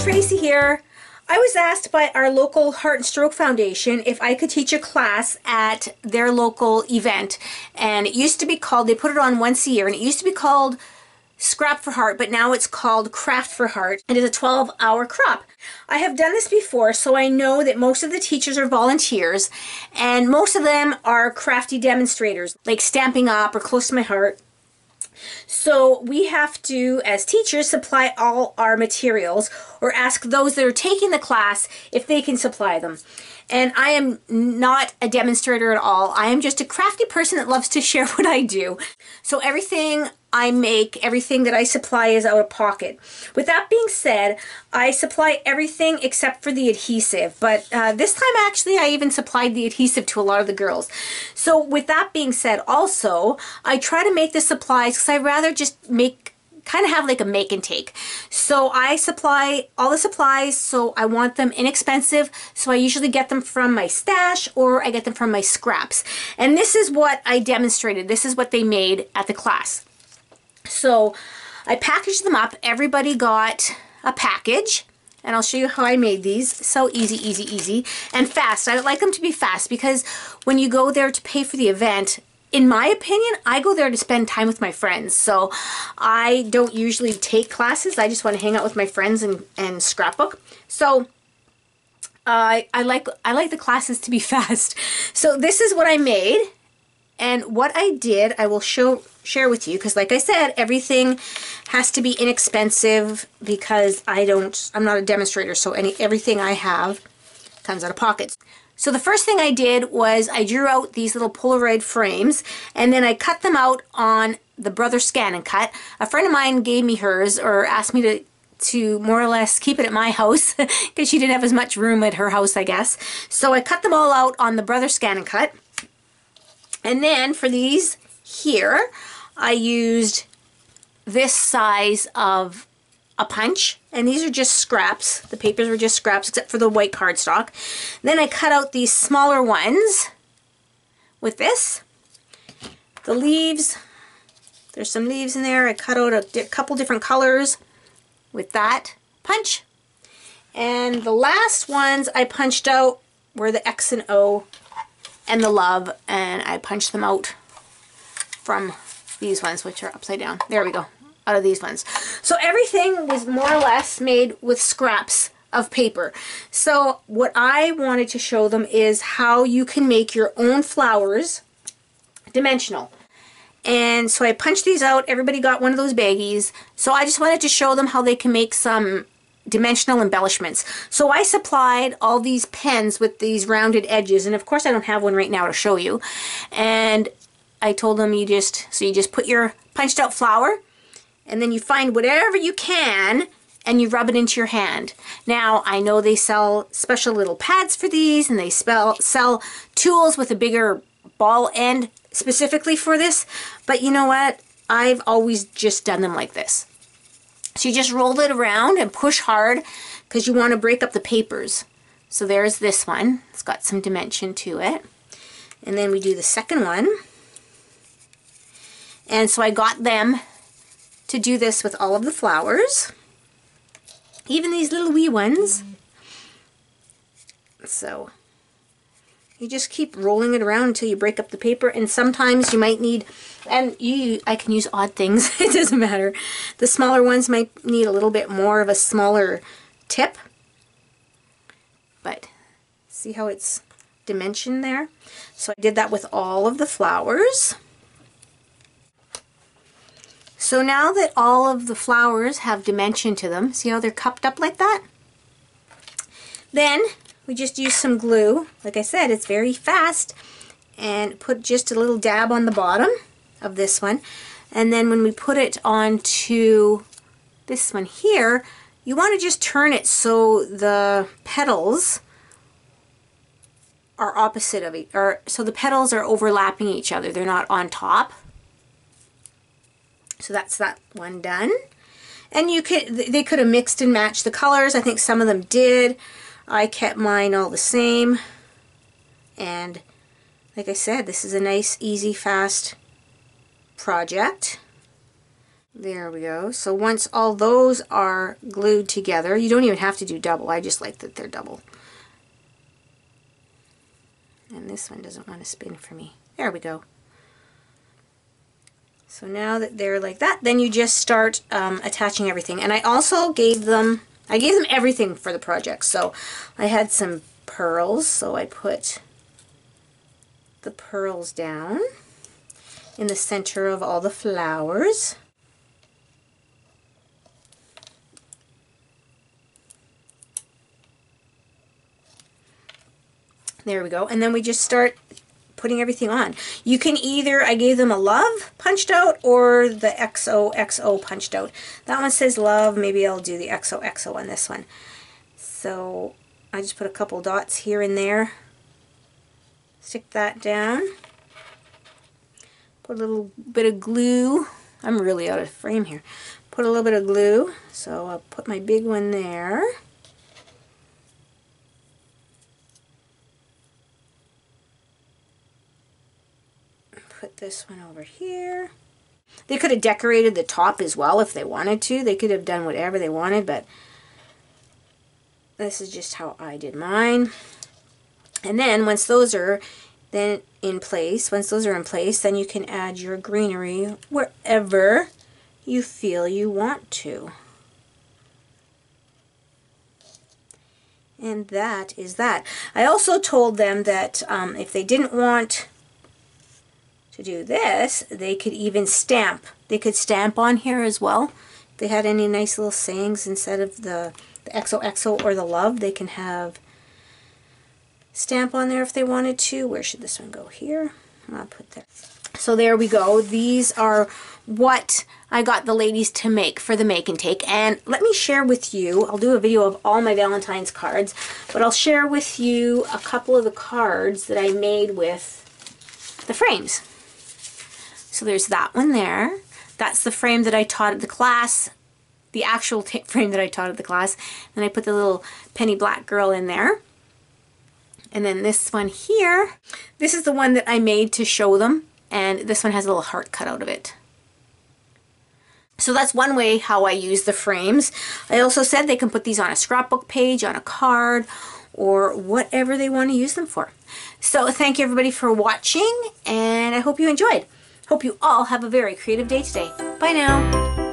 Tracy here. I was asked by our local Heart and Stroke Foundation if I could teach a class at their local event, and it used to be called, they put it on once a year, and it used to be called Scrap for Heart, but now it's called Craft for Heart. It is a 12-hour crop. I have done this before, so I know that most of the teachers are volunteers, and most of them are crafty demonstrators, like Stampin' Up! Or Close to My Heart. So we have to, as teachers, supply all our materials or ask those that are taking the class if they can supply them. And I am not a demonstrator at all. I am just a crafty person that loves to share what I do. So everything I make, everything that I supply is out of pocket. With that being said, I supply everything except for the adhesive. But this time actually I even supplied the adhesive to a lot of the girls. So with that being said also, I try to make the supplies because I'd rather just make kind of have like a make and take. So I supply all the supplies, so I want them inexpensive, so I usually get them from my stash or I get them from my scraps. And this is what I demonstrated. This is what they made at the class. So I packaged them up. Everybody got a package, and I'll show you how I made these. So easy, easy, easy, and fast. I like them to be fast because when you go there to pay for the event, in my opinion, I go there to spend time with my friends. So I don't usually take classes. I just want to hang out with my friends and scrapbook. So I like the classes to be fast. So this is what I made, and what I did I will share with you, because like I said, everything has to be inexpensive because I'm not a demonstrator, so everything I have comes out of pockets. So the first thing I did was I drew out these little Polaroid frames, and then I cut them out on the Brother Scan and Cut. A friend of mine gave me hers, or asked me to more or less keep it at my house because she didn't have as much room at her house, I guess. So I cut them all out on the Brother Scan and Cut. And then for these here, I used this size of a punch, and these are just scraps. The papers were just scraps except for the white cardstock. Then I cut out these smaller ones with this. The leaves, there's some leaves in there. I cut out a couple different colors with that punch. And the last ones I punched out were the X and O and the love, and I punched them out from these ones, which are upside down. There we go. Out of these ones. So everything was more or less made with scraps of paper. So what I wanted to show them is how you can make your own flowers dimensional. And so I punched these out. Everybody got one of those baggies. So I just wanted to show them how they can make some dimensional embellishments. So I supplied all these pens with these rounded edges, and of course I don't have one right now to show you. And I told them you just put your punched out flower, and then you find whatever you can and you rub it into your hand. Now, I know they sell special little pads for these, and they sell tools with a bigger ball end specifically for this, but you know what? I've always just done them like this. So you just roll it around and push hard because you want to break up the papers. So there's this one. It's got some dimension to it. And then we do the second one. And so I got them to do this with all of the flowers, even these little wee ones. So you just keep rolling it around until you break up the paper, and sometimes you might need, I can use odd things, it doesn't matter. The smaller ones might need a little bit more of a smaller tip, but see how it's dimensioned there? So I did that with all of the flowers. So now that all of the flowers have dimension to them, see how they're cupped up like that? Then we just use some glue. Like I said, it's very fast. And put just a little dab on the bottom of this one. And then when we put it onto this one here, you want to just turn it so the petals are opposite of each other. So the petals are overlapping each other. They're not on top. So that's that one done. And they could have mixed and matched the colors. I think some of them did. I kept mine all the same. And like I said, this is a nice, easy, fast project. There we go. So once all those are glued together, you don't even have to do double. I just like that they're double. And this one doesn't want to spin for me. There we go. So now that they're like that, then you just start attaching everything. And I also gave them everything for the project. So I had some pearls, so I put the pearls down in the center of all the flowers. There we go. And then we just start putting everything on. You can either, I gave them a love punched out or the XOXO punched out. That one says love. Maybe I'll do the XOXO on this one. So I just put a couple dots here and there. Stick that down. Put a little bit of glue. I'm really out of frame here. Put a little bit of glue. So I'll put my big one there. Put this one over here. They could have decorated the top as well if they wanted to. They could have done whatever they wanted, but this is just how I did mine. And then once those are in place, then you can add your greenery wherever you feel you want to. And that is that. I also told them that if they didn't want to do this, they could even stamp. They could stamp on here as well. If they had any nice little sayings instead of the XOXO or the love, they can have stamp on there if they wanted to. Where should this one go? Here. I'll put there. So there we go. These are what I got the ladies to make for the make and take. And let me share with you, I'll do a video of all my Valentine's cards, but I'll share with you a couple of the cards that I made with the frames. So there's that one there. That's the frame that I taught at the class, the actual frame that I taught at the class. And I put the little penny black girl in there. And then this one here, this is the one that I made to show them. And this one has a little heart cut out of it. So that's one way how I use the frames. I also said they can put these on a scrapbook page, on a card, or whatever they want to use them for. So thank you everybody for watching, and I hope you enjoyed. Hope you all have a very creative day today. Bye now.